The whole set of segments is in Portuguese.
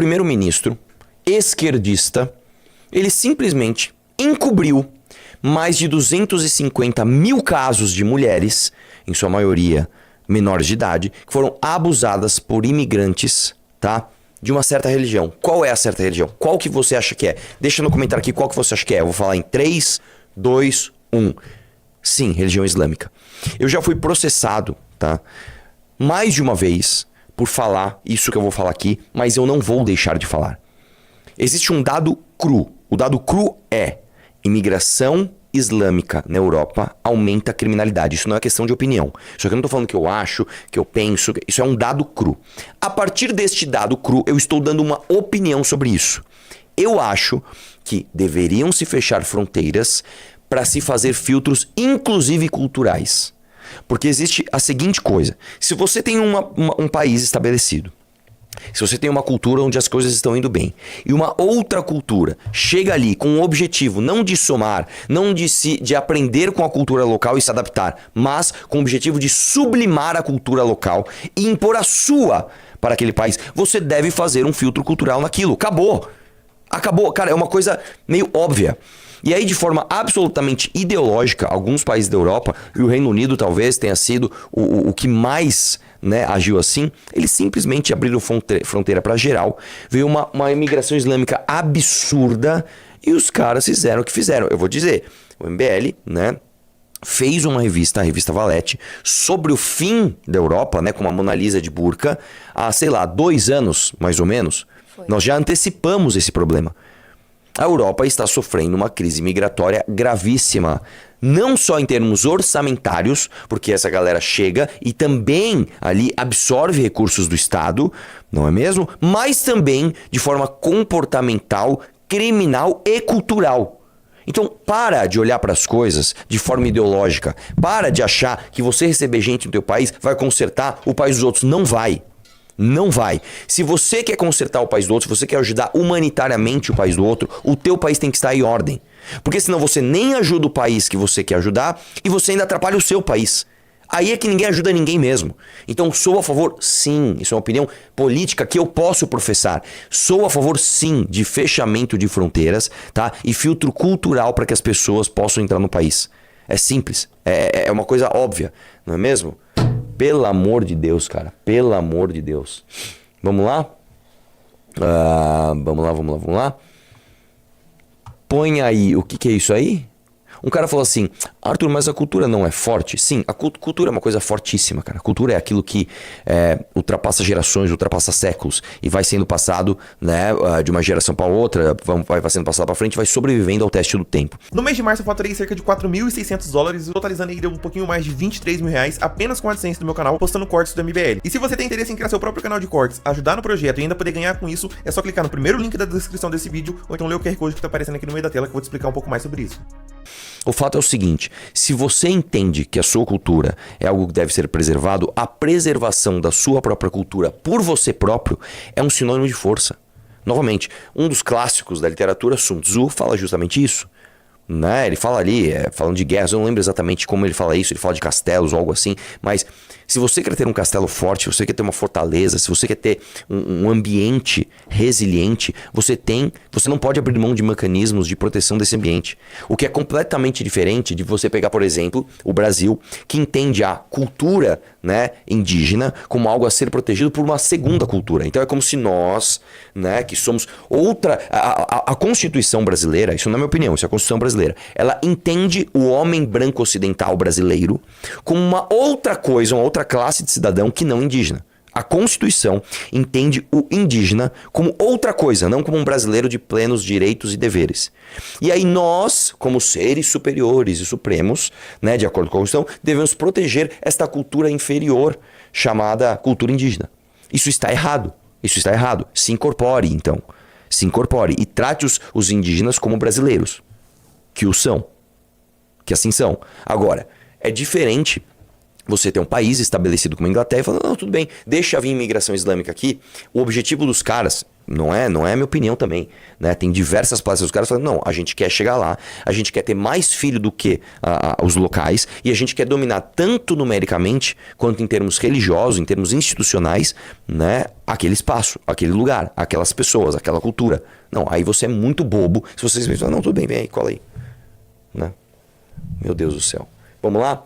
primeiro-ministro esquerdista, ele simplesmente encobriu mais de 250 mil casos de mulheres, em sua maioria menores de idade, que foram abusadas por imigrantes, tá? De uma certa religião. Qual é a certa religião? Qual que você acha que é? Deixa no comentário aqui qual que você acha que é. Eu vou falar em 3, 2, 1. Sim, religião islâmica. Eu já fui processado, tá? Mais de uma vez por falar isso que eu vou falar aqui, mas eu não vou deixar de falar. Existe um dado cru. O dado cru é: imigração islâmica na Europa aumenta a criminalidade. Isso não é questão de opinião. Só que eu não tô falando que eu acho, que eu penso. Isso é um dado cru. A partir deste dado cru, eu estou dando uma opinião sobre isso. Eu acho que deveriam se fechar fronteiras para se fazer filtros, inclusive culturais. Porque existe a seguinte coisa: se você tem um país estabelecido, se você tem uma cultura onde as coisas estão indo bem, e uma outra cultura chega ali com o objetivo não de somar, não de aprender com a cultura local e se adaptar, mas com o objetivo de sublimar a cultura local e impor a sua para aquele país, você deve fazer um filtro cultural naquilo. Acabou. Acabou. Cara, é uma coisa meio óbvia. E aí, de forma absolutamente ideológica, alguns países da Europa, e o Reino Unido talvez tenha sido o que mais, né, agiu assim, eles simplesmente abriram fronteira para geral. Veio uma imigração islâmica absurda e os caras fizeram o que fizeram. Eu vou dizer, o MBL, né, fez uma revista, a revista Valete, sobre o fim da Europa, né, com uma Mona Lisa de burca, há, sei lá, 2 anos, mais ou menos. Foi. Nós já antecipamos esse problema. A Europa está sofrendo uma crise migratória gravíssima, não só em termos orçamentários, porque essa galera chega e também ali absorve recursos do Estado, não é mesmo? Mas também de forma comportamental, criminal e cultural. Então, para de olhar para as coisas de forma ideológica, para de achar que você receber gente no teu país vai consertar o país dos outros. Não vai. Não vai. Se você quer consertar o país do outro, se você quer ajudar humanitariamente o país do outro, o teu país tem que estar em ordem. Porque senão você nem ajuda o país que você quer ajudar e você ainda atrapalha o seu país. Aí é que ninguém ajuda ninguém mesmo. Então sou a favor, sim, isso é uma opinião política que eu posso professar. Sou a favor, sim, de fechamento de fronteiras, tá? E filtro cultural para que as pessoas possam entrar no país. É simples, é uma coisa óbvia, não é mesmo? Pelo amor de Deus, cara. Pelo amor de Deus. Vamos lá? Vamos lá. Põe aí. O que é isso aí? Um cara falou assim: Arthur, mas a cultura não é forte? Sim, a cultura é uma coisa fortíssima, cara. A cultura é aquilo que ultrapassa gerações, ultrapassa séculos e vai sendo passado, né, de uma geração para outra, vai sendo passado para frente, vai sobrevivendo ao teste do tempo. No mês de março eu faturei cerca de $4.600, totalizando aí deu um pouquinho mais de R$23 mil apenas com a AdSense do meu canal, postando cortes do MBL. E se você tem interesse em criar seu próprio canal de cortes, ajudar no projeto e ainda poder ganhar com isso, é só clicar no primeiro link da descrição desse vídeo ou então ler o QR Code que tá aparecendo aqui no meio da tela que eu vou te explicar um pouco mais sobre isso. O fato é o seguinte: se você entende que a sua cultura é algo que deve ser preservado, a preservação da sua própria cultura por você próprio é um sinônimo de força. Novamente, um dos clássicos da literatura, Sun Tzu, fala justamente isso. Né? Ele fala ali, falando de guerras, eu não lembro exatamente como ele fala isso, ele fala de castelos ou algo assim, mas se você quer ter um castelo forte, se você quer ter uma fortaleza, se você quer ter um ambiente resiliente, você não pode abrir mão de mecanismos de proteção desse ambiente. O que é completamente diferente de você pegar, por exemplo, o Brasil, que entende a cultura, né, indígena como algo a ser protegido por uma segunda cultura. Então é como se nós, né, que somos outra... A Constituição brasileira, isso não é minha opinião, isso é a Constituição brasileira, ela entende o homem branco ocidental brasileiro como uma outra coisa, uma outra classe de cidadão que não indígena. A Constituição entende o indígena como outra coisa, não como um brasileiro de plenos direitos e deveres. E aí nós, como seres superiores e supremos, né, de acordo com a Constituição, devemos proteger esta cultura inferior chamada cultura indígena. Isso está errado. Isso está errado. Se incorpore, então. Se incorpore e trate os indígenas como brasileiros, que o são, que assim são. Agora, é diferente você tem um país estabelecido como a Inglaterra e fala, não, tudo bem, deixa vir imigração islâmica aqui. O objetivo dos caras, não é minha opinião também, né? Tem diversas palestras dos caras falando, não, a gente quer chegar lá, a gente quer ter mais filho do que os locais e a gente quer dominar tanto numericamente quanto em termos religiosos, em termos institucionais, né? Aquele espaço, aquele lugar, aquelas pessoas, aquela cultura. Não, aí você é muito bobo se vocês pensam, não, tudo bem, vem aí, cola aí. Né? Meu Deus do céu. Vamos lá?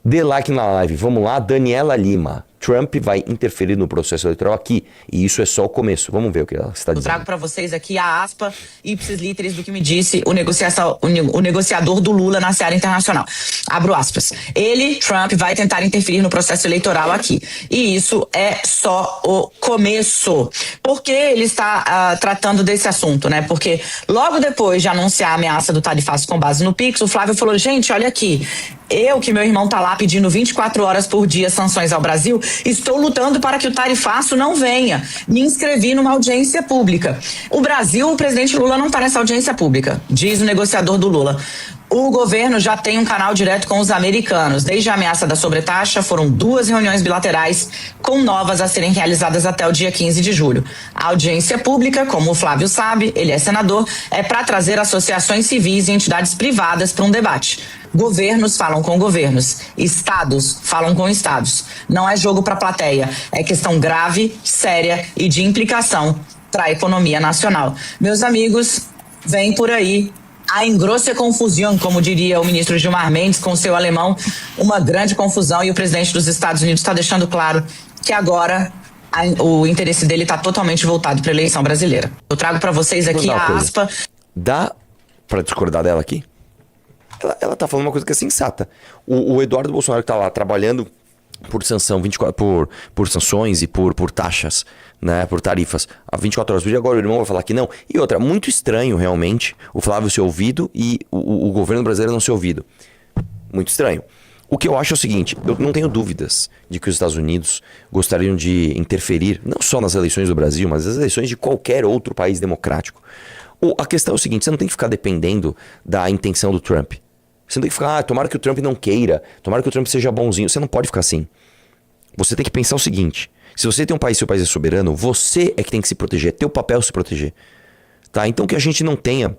Dê like na live, vamos lá, Daniela Lima. Trump vai interferir no processo eleitoral aqui, e isso é só o começo. Vamos ver o que ela está dizendo. Eu trago para vocês aqui a aspa ipsis literis do que me disse o negociador do Lula na seara internacional. Abro aspas. Ele, Trump, vai tentar interferir no processo eleitoral aqui. E isso é só o começo. Por que ele está tratando desse assunto, né? Porque logo depois de anunciar a ameaça do tarifaço com base no Pix, o Flávio falou, gente, olha aqui, eu que meu irmão tá lá pedindo 24 horas por dia sanções ao Brasil, estou lutando para que o tarifaço não venha. Me inscrevi numa audiência pública. O Brasil, o presidente Lula não está nessa audiência pública, diz o negociador do Lula. O governo já tem um canal direto com os americanos. Desde a ameaça da sobretaxa, foram 2 reuniões bilaterais, com novas a serem realizadas até o dia 15 de julho. A audiência pública, como o Flávio sabe, ele é senador, é para trazer associações civis e entidades privadas para um debate. Governos falam com governos, estados falam com estados. Não é jogo para plateia, é questão grave, séria e de implicação para a economia nacional. Meus amigos, vem por aí a engrossa confusão, como diria o ministro Gilmar Mendes com seu alemão, uma grande confusão, e o presidente dos Estados Unidos está deixando claro que agora o interesse dele está totalmente voltado para a eleição brasileira. Eu trago para vocês aqui a aspa. Dá para discordar dela aqui? Ela tá falando uma coisa que é sensata. O Eduardo Bolsonaro que tá lá trabalhando por sanção, 24, por sanções e por taxas, né, por tarifas, a 24 horas por dia, agora o irmão vai falar que não. E outra, muito estranho realmente o Flávio ser ouvido e o governo brasileiro não ser ouvido. Muito estranho. O que eu acho é o seguinte, eu não tenho dúvidas de que os Estados Unidos gostariam de interferir, não só nas eleições do Brasil, mas nas eleições de qualquer outro país democrático. A questão é o seguinte, você não tem que ficar dependendo da intenção do Trump. Você não tem que ficar, tomara que o Trump não queira, tomara que o Trump seja bonzinho. Você não pode ficar assim. Você tem que pensar o seguinte, se você tem um país, seu país é soberano, você é que tem que se proteger, é teu papel se proteger. Tá? Então que a gente não tenha,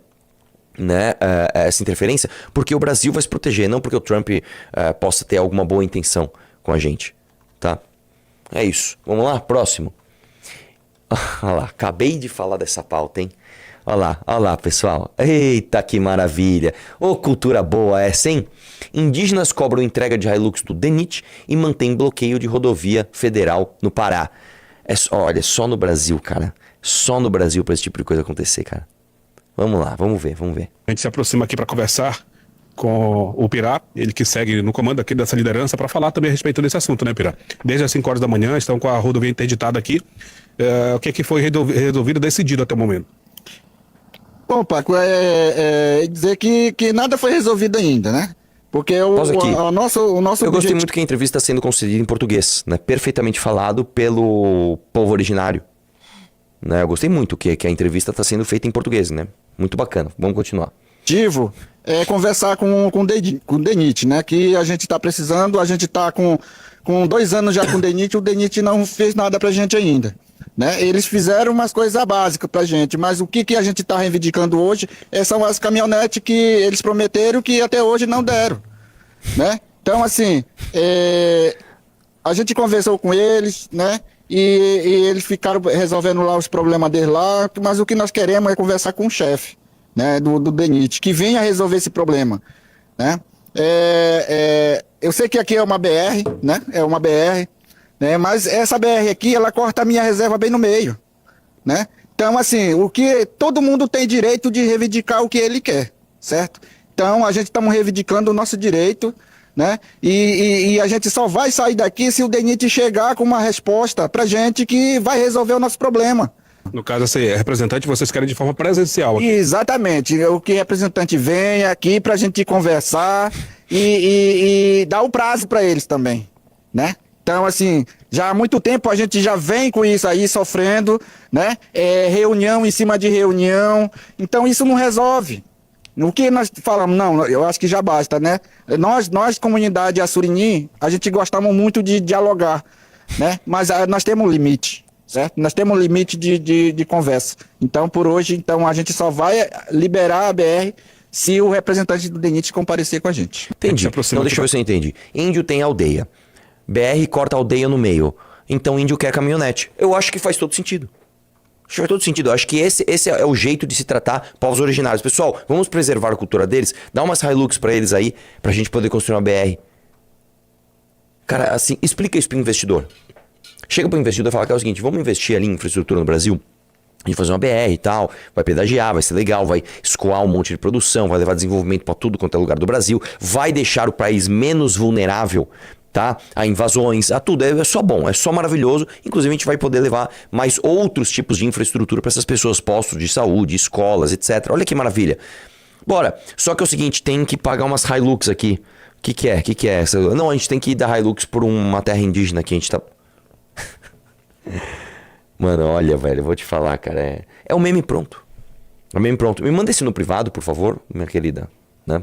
né, essa interferência, porque o Brasil vai se proteger, não porque o Trump possa ter alguma boa intenção com a gente. Tá? É isso. Vamos lá, próximo. Olha lá, acabei de falar dessa pauta, hein? Olha lá, pessoal. Eita, que maravilha. Ô, cultura boa essa, hein? Indígenas cobram entrega de Hilux do DENIT e mantém bloqueio de rodovia federal no Pará. Olha, só no Brasil, cara. Só no Brasil pra esse tipo de coisa acontecer, cara. Vamos lá, vamos ver. A gente se aproxima aqui para conversar com o Pirá, ele que segue no comando aqui dessa liderança, para falar também a respeito desse assunto, né, Pirá? Desde as 5 horas da manhã, estão com a rodovia interditada aqui. O que foi resolvido, decidido até o momento? Bom, Paco, dizer que nada foi resolvido ainda, né? Porque o nosso Eu gostei muito que a entrevista está sendo concedida em português, né? Perfeitamente falado pelo povo originário. Né? Eu gostei muito que a entrevista está sendo feita em português, né? Muito bacana. Vamos continuar. É conversar com o DENIT, né? Que a gente está precisando, a gente está com 2 anos já com o DENIT não fez nada pra gente ainda. Né? Eles fizeram umas coisas básicas pra gente, mas o que a gente está reivindicando hoje são as caminhonetes que eles prometeram que até hoje não deram. Né? Então, assim, a gente conversou com eles, né? E eles ficaram resolvendo lá os problemas deles lá, mas o que nós queremos é conversar com o chefe, né, do DENIT, que venha resolver esse problema. Né? Eu sei que aqui é uma BR, né? É uma BR. Né? Mas essa BR aqui, ela corta a minha reserva bem no meio, né? Então, assim, todo mundo tem direito de reivindicar o que ele quer, certo? Então, a gente estamos reivindicando o nosso direito, né? E a gente só vai sair daqui se o DENIT chegar com uma resposta pra gente que vai resolver o nosso problema. No caso, esse representante, vocês querem de forma presencial aqui. Exatamente. O que representante venha aqui pra gente conversar e dar o prazo pra eles também, né? Então, assim, já há muito tempo a gente já vem com isso aí, sofrendo, né? Reunião em cima de reunião. Então, isso não resolve, O que nós falamos, não, eu acho que já basta, né? Nós comunidade Assurini, a gente gostamos muito de dialogar, né? Mas nós temos um limite, certo? Nós temos um limite de conversa. Então, por hoje, então, a gente só vai liberar a BR se o representante do DENIT comparecer com a gente. Entendi. Então, deixa eu ver se eu entendi. Índio tem aldeia. BR corta a aldeia no meio. Então, índio quer caminhonete. Eu acho que faz todo sentido. Acho que faz todo sentido. Eu acho que esse é o jeito de se tratar povos originários. Pessoal, vamos preservar a cultura deles. Dá umas Hilux pra eles aí, pra gente poder construir uma BR. Cara, assim, explica isso pro investidor. Chega pro investidor e fala que é o seguinte, vamos investir ali em infraestrutura no Brasil? A gente fazer uma BR e tal, vai pedagiar, vai ser legal, vai escoar um monte de produção, vai levar desenvolvimento pra tudo quanto é lugar do Brasil, vai deixar o país menos vulnerável, tá? A invasões, a tudo. É só bom, é só maravilhoso. Inclusive a gente vai poder levar mais outros tipos de infraestrutura para essas pessoas, postos de saúde, escolas, etc. Olha que maravilha. Bora. Só que é o seguinte, tem que pagar umas Hilux aqui. O que é essa? Não, a gente tem que ir dar Hilux por uma terra indígena que a gente tá... Mano, olha, velho, eu vou te falar, cara, é um meme pronto. É um meme pronto. Me manda esse no privado, por favor, minha querida, né?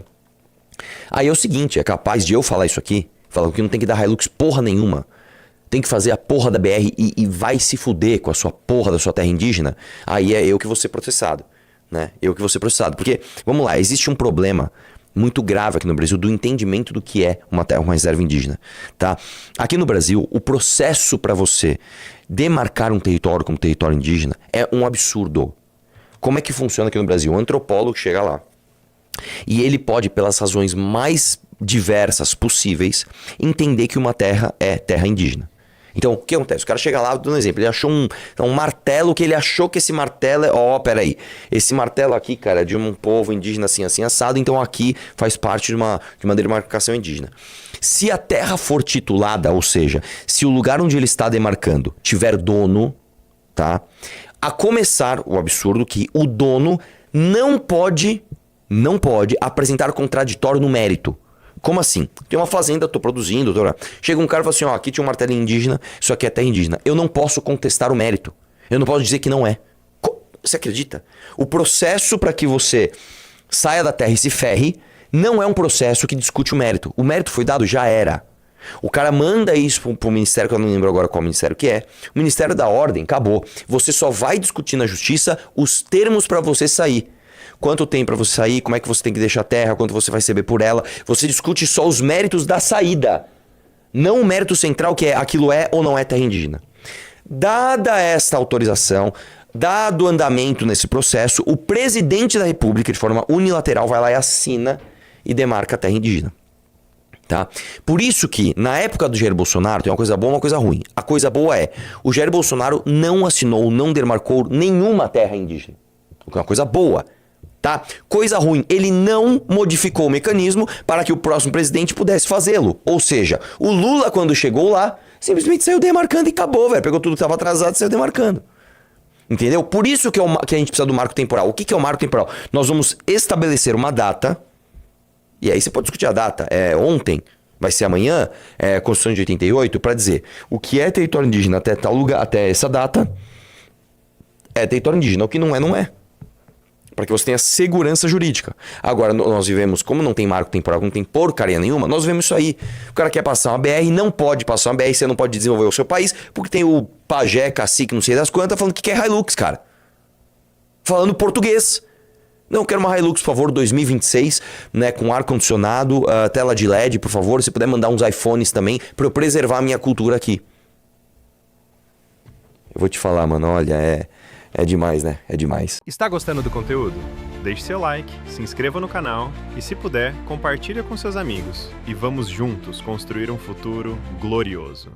Aí é o seguinte, é capaz de eu falar isso aqui, falar que não tem que dar Hilux porra nenhuma, tem que fazer a porra da BR e vai se fuder com a sua porra da sua terra indígena, aí é eu que vou ser processado, né? Eu que vou ser processado, porque, vamos lá, existe um problema muito grave aqui no Brasil do entendimento do que é uma terra, uma reserva indígena, tá? Aqui no Brasil, o processo para você demarcar um território como território indígena é um absurdo. Como é que funciona aqui no Brasil? Um antropólogo chega lá e ele pode, pelas razões mais diversas possíveis, entender que uma terra é terra indígena. Então, o que acontece? O cara chega lá, dando um exemplo, ele achou um martelo que ele achou que esse martelo é... peraí, esse martelo aqui, cara, é de um povo indígena assim, assim, assado, então aqui faz parte de uma demarcação indígena. Se a terra for titulada, ou seja, se o lugar onde ele está demarcando tiver dono, tá? A começar o absurdo que o dono não pode apresentar contraditório no mérito. Como assim? Tem uma fazenda, tô produzindo, chega um cara e fala assim, ó, aqui tinha um martelo indígena, isso aqui é terra indígena. Eu não posso contestar o mérito. Eu não posso dizer que não é. Você acredita? O processo para que você saia da terra e se ferre não é um processo que discute o mérito. O mérito foi dado, já era. O cara manda isso pro ministério, que eu não lembro agora qual ministério que é. O Ministério da Ordem, acabou. Você só vai discutir na justiça os termos para você sair. Quanto tem para você sair, como é que você tem que deixar a terra, quanto você vai receber por ela. Você discute só os méritos da saída. Não o mérito central, que é aquilo é ou não é terra indígena. Dada esta autorização, dado o andamento nesse processo, o presidente da República, de forma unilateral, vai lá e assina e demarca a terra indígena. Tá? Por isso que, na época do Jair Bolsonaro, tem uma coisa boa e uma coisa ruim. A coisa boa é, o Jair Bolsonaro não assinou, não demarcou nenhuma terra indígena. O que é uma coisa boa. Tá? Coisa ruim, ele não modificou o mecanismo para que o próximo presidente pudesse fazê-lo. Ou seja, o Lula, quando chegou lá, simplesmente saiu demarcando e acabou, velho. Pegou tudo que estava atrasado e saiu demarcando. Entendeu? Por isso que a gente precisa do marco temporal. O que é o marco temporal? Nós vamos estabelecer uma data, e aí você pode discutir a data. É ontem, vai ser amanhã, é Constituição de 88, para dizer o que é território indígena até tal lugar, até essa data, é território indígena. O que não é, não é. Para que você tenha segurança jurídica. Agora, nós vivemos, como não tem marco temporal, não tem porcaria nenhuma, nós vivemos isso aí. O cara quer passar uma BR, não pode passar uma BR, você não pode desenvolver o seu país, porque tem o pajé, cacique, não sei das quantas, falando que quer Hilux, cara. Falando português. Não, eu quero uma Hilux, por favor, 2026, né, com ar-condicionado, tela de LED, por favor. Se puder mandar uns iPhones também, para eu preservar a minha cultura aqui. Eu vou te falar, mano, olha, é demais, né? É demais. Está gostando do conteúdo? Deixe seu like, se inscreva no canal e, se puder, compartilhe com seus amigos. E vamos juntos construir um futuro glorioso.